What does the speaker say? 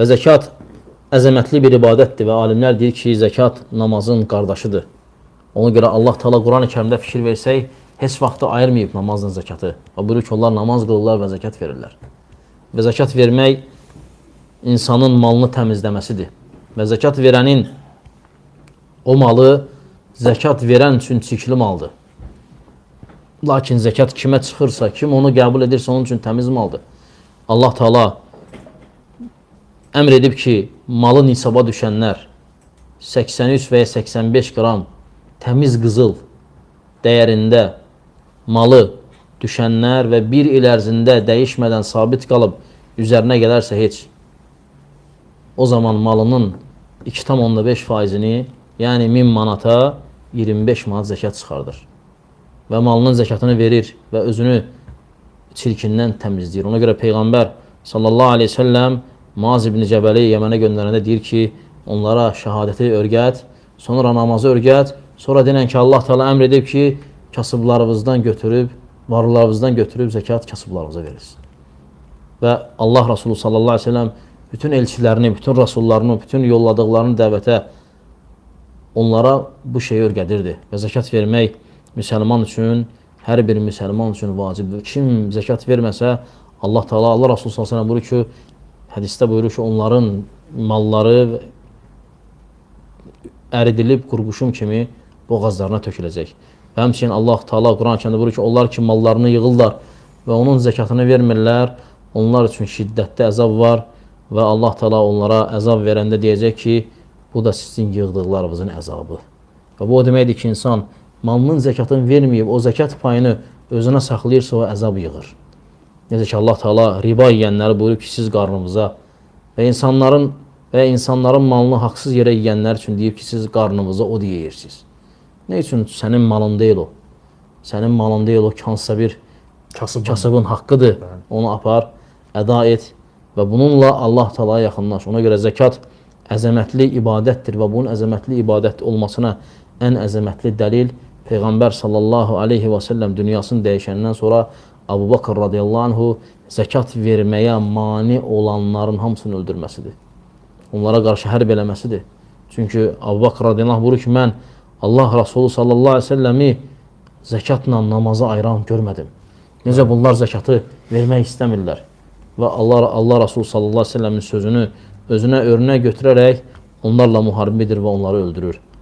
Və zəkat əzəmətli bir ibadətdir və alimlər deyir ki, zəkat namazın qardaşıdır. Ona görə Allah Teala Quran-ı Kərimdə fikir versək, heç vaxtı ayırmayıb namazla zəkatı. Və buyurur ki, onlar namaz qılırlar və zəkat verirlər. Və zəkat vermək insanın malını təmizləməsidir. Və zəkat verənin o malı zəkat verən üçün çirkli maldır. Lakin zəkat kimə çıxırsa, kim onu qəbul edirsə, onun üçün təmiz maldır. Allah Teala əmr edib ki, malı nisaba düşənlər 83 və ya 85 qram təmiz qızıl dəyərində malı düşənlər və bir il ərzində dəyişmədən sabit qalıb üzərinə gələrsə heç, o zaman malının 2,5%-ni, yəni 1000 manata 25 manat zəkat çıxardır. Və malının zəkatını verir və özünü çirkindən təmizləyir. Ona görə Peyğəmbər sallallahu aleyhi ve sellem Muaz ibn Cəbəli Yəmənə göndərəndə deyir ki, onlara şəhadəti öyrət, sonra namazı öyrət, sonra denən ki, Allah Teala əmr edib ki, kasıblarınızdan götürüb, varlılarınızdan götürüb zəkat kasıblarınıza verirsin. Və Allah Resulü sallallahu aleyhi ve sellem bütün elçilərini, bütün rasullarını, bütün yolladıqlarını dəvətə onlara bu şeyi öyrədirdi. Və zəkat vermək müsəlman üçün, hər bir müsəlman üçün vacibdir. Kim zəkat verməsə, Allah Teala, Allah Resulü sallallahu aleyhi ve sellem buyurur ki, hədisdə buyurur ki, onların malları əridilib qurğuşun kimi boğazlarına töküləcək. Və həmçinin Allah Teala Quran-ı Kərimdə buyurur ki, onlar ki mallarını yığırlar və onun zəkatını vermirlər, onlar üçün şiddətli əzab var və Allah Teala onlara əzab verəndə deyəcək ki, bu da sizin yığdıqlarınızın əzabı. Və bu o deməkdir ki, insan malının zəkatını verməyib, o zəkat payını özünə saxlayırsa, o əzab yığır. Necə ki, Allah Teala riba yiyənləri buyurur ki, siz qarnınıza və insanların malını haqsız yerə yiyənlər üçün deyib ki, siz qarnınıza od yeyirsiniz. Nə üçün? Sənin malın deyil o. Sənin malın deyil o, hansısa bir kasıbın haqqıdır. Onu apar, əda et və bununla Allah Teala'ya yaxınlaş. Ona görə zəkat əzəmətli ibadətdir və bunun əzəmətli ibadət olmasına ən əzəmətli dəlil Peyğəmbər sallallahu aleyhi və səlləm dünyasını dəyişəndən sonra Əbu Bakr radiyallahu anhu zəkat verməyə mani olanların hamısını öldürməsidir. Onlara qarşı hərb eləməsidir. Çünki Əbu Bakr radiyallahu anh buyurur ki, mən Allah Resulü sallallahu aleyhi və səlləmi zəkatla namazı ayıran görmədim. Necə bunlar zəkatı vermək istəmirlər. Və Allah Resulü sallallahu aleyhi və səlləmin sözünü özünə örnək götürərək onlarla müharibədir və onları öldürür.